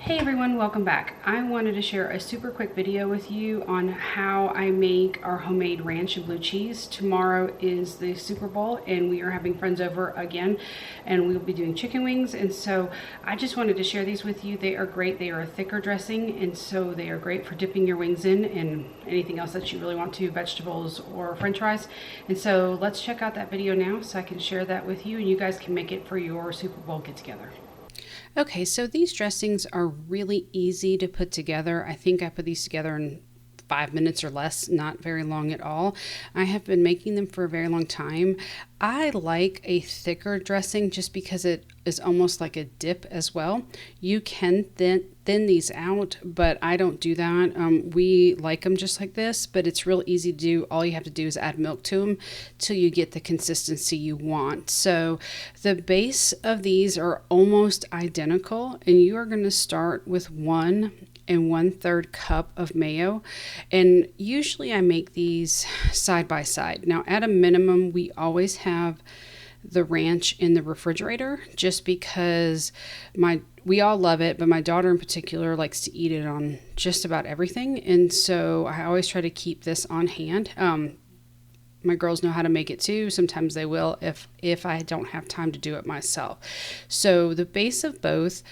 Hey everyone, welcome back. I wanted to share a super quick video with you on how I make our homemade ranch and blue cheese. Tomorrow is the Super Bowl and we are having friends over again and we will be doing chicken wings, and so I just wanted to share these with you. They are great. They are a thicker dressing, and so they are great for dipping your wings in and anything else that you really want to, vegetables or french fries. And so let's check out that video now so I can share that with you and you guys can make it for your Super Bowl get together. Okay, so these dressings are really easy to put together. I think I put these together in 5 minutes or less, not very long at all. I have been making them for a very long time. I like a thicker dressing just because it is almost like a dip as well. You can thin these out, but I don't do that. We like them just like this, but it's real easy to do. All you have to do is add milk to them till you get the consistency you want. So the base of these are almost identical, and you are going to start with 1 1/3 cup of mayo, and usually I make these side by side. Now at a minimum we always have the ranch in the refrigerator just because we all love it, but my daughter in particular likes to eat it on just about everything, and so I always try to keep this on hand. My girls know how to make it too. Sometimes they will if I don't have time to do it myself. So the base of both,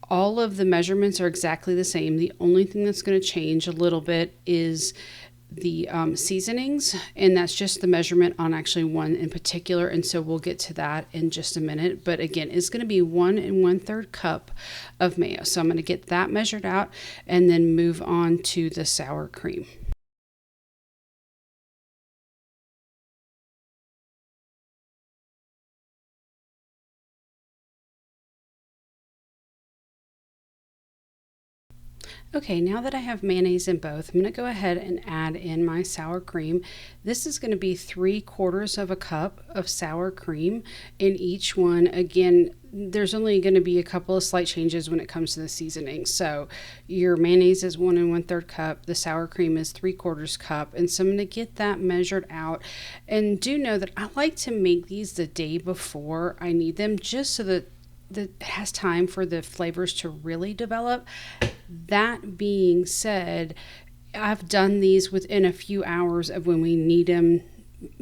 all of the measurements are exactly the same. The only thing that's going to change a little bit is the seasonings, and that's just the measurement on actually one in particular, and so we'll get to that in just a minute. But again, it's going to be 1 1/3 cup of mayo. So I'm going to get that measured out and then move on to the sour cream. Okay, now that I have mayonnaise in both, I'm going to go ahead and add in my sour cream. This is going to be 3/4 of a cup of sour cream in each one. Again, there's only going to be a couple of slight changes when it comes to the seasoning. So your mayonnaise is 1 1/3 cup, the sour cream is 3/4 cup, and so I'm going to get that measured out. And do know that I like to make these the day before I need them, just so that it has time for the flavors to really develop. That being said, I've done these within a few hours of when we need them.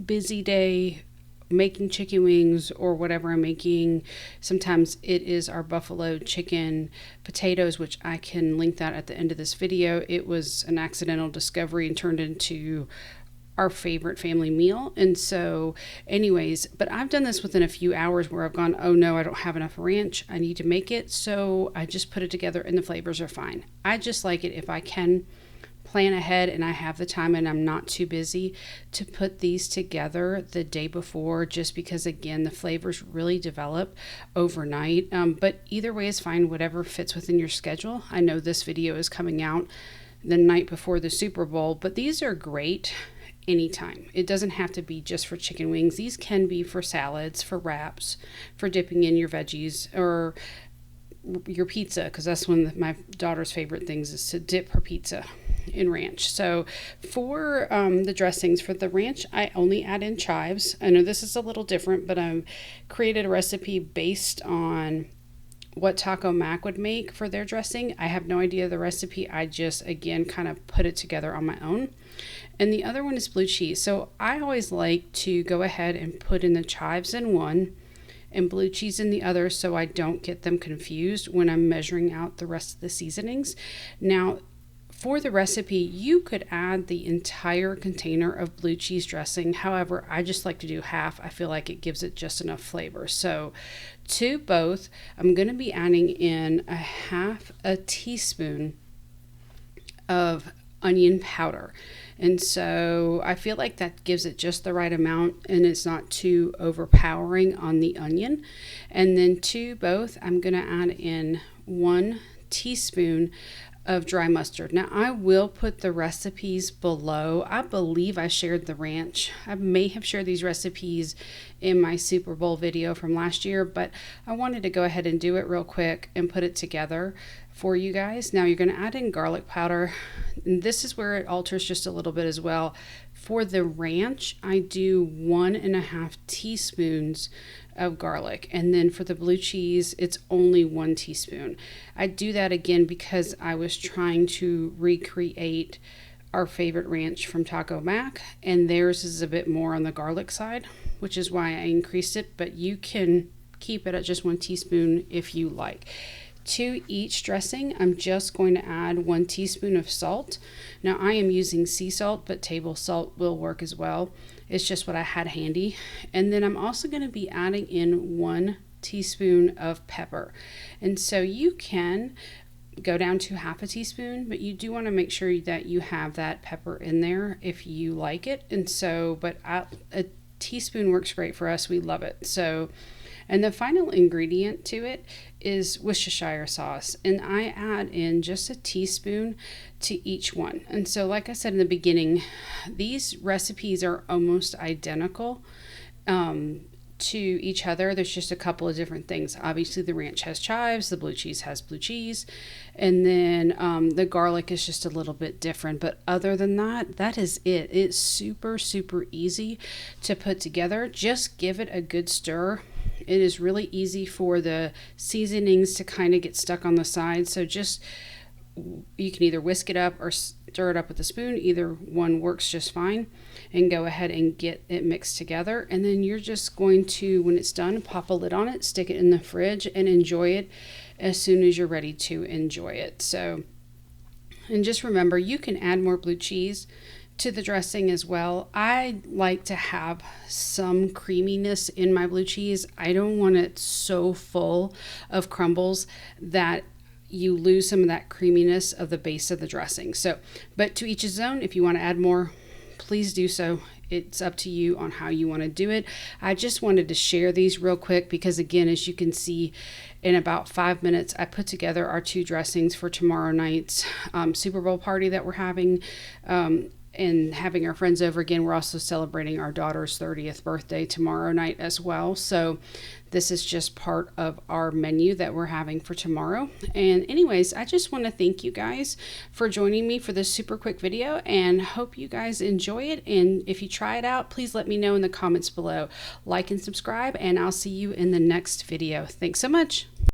Busy day, making chicken wings or whatever I'm making. Sometimes it is our buffalo chicken potatoes, which I can link that at the end of this video. It was an accidental discovery and turned into our favorite family meal. And so anyways, but I've done this within a few hours where I've gone, oh no, I don't have enough ranch, I need to make it. So I just put it together and the flavors are fine. I just like it if I can plan ahead and I have the time and I'm not too busy to put these together the day before, just because again the flavors really develop overnight. But either way is fine, whatever fits within your schedule. I know this video is coming out the night before the Super Bowl, but these are great anytime. It doesn't have to be just for chicken wings. These can be for salads, for wraps, for dipping in your veggies, or your pizza, because that's one of my daughter's favorite things is to dip her pizza in ranch. So for the dressings, for the ranch, I only add in chives. I know this is a little different, but I've created a recipe based on what Taco Mac would make for their dressing. I have no idea the recipe. I just, again, kind of put it together on my own. And the other one is blue cheese. So I always like to go ahead and put in the chives in one and blue cheese in the other, so I don't get them confused when I'm measuring out the rest of the seasonings. Now, for the recipe, you could add the entire container of blue cheese dressing. However, I just like to do half. I feel like it gives it just enough flavor. So to both, I'm going to be adding in a 1/2 teaspoon of onion powder. And so I feel like that gives it just the right amount and it's not too overpowering on the onion. And then to both, I'm going to add in 1 teaspoon of dry mustard. Now I will put the recipes below. I believe I shared the ranch. I may have shared these recipes in my Super Bowl video from last year, but I wanted to go ahead and do it real quick and put it together for you guys. Now you're going to add in garlic powder. And this is where it alters just a little bit as well. For the ranch, I do 1 1/2 teaspoons of garlic. And then for the blue cheese, it's only 1 teaspoon. I do that again because I was trying to recreate our favorite ranch from Taco Mac, and theirs is a bit more on the garlic side, which is why I increased it, but you can keep it at just 1 teaspoon if you like. To each dressing, I'm just going to add 1 teaspoon of salt. Now I am using sea salt, but table salt will work as well. It's just what I had handy. And then I'm also going to be adding in 1 teaspoon of pepper. And so you can go down to half a teaspoon, but you do want to make sure that you have that pepper in there if you like it. And so, but a teaspoon works great for us. We love it. So, and the final ingredient to it is Worcestershire sauce, and I add in just a teaspoon to each one. And so, like I said in the beginning, these recipes are almost identical to each other. There's just a couple of different things. Obviously, the ranch has chives, the blue cheese has blue cheese, and then the garlic is just a little bit different. But other than that, that is it. It's super, super easy to put together. Just give it a good stir. It is really easy for the seasonings to kind of get stuck on the side. So just, you can either whisk it up or stir it up with a spoon. Either one works just fine. And go ahead and get it mixed together. And then you're just going to, when it's done, pop a lid on it, stick it in the fridge, and enjoy it as soon as you're ready to enjoy it. So, and just remember, you can add more blue cheese to the dressing as well. I like to have some creaminess in my blue cheese. I don't want it so full of crumbles that you lose some of that creaminess of the base of the dressing. So, but to each his own. If you want to add more, please do so. It's up to you on how you want to do it. I just wanted to share these real quick because, again, as you can see, in about 5 minutes, I put together our 2 dressings for tomorrow night's Super Bowl party that we're having. And having our friends over again. We're also celebrating our daughter's 30th birthday tomorrow night as well. So this is just part of our menu that we're having for tomorrow. And anyways, I just want to thank you guys for joining me for this super quick video, and hope you guys enjoy it. And if you try it out, please let me know in the comments below. Like and subscribe, and I'll see you in the next video. Thanks so much.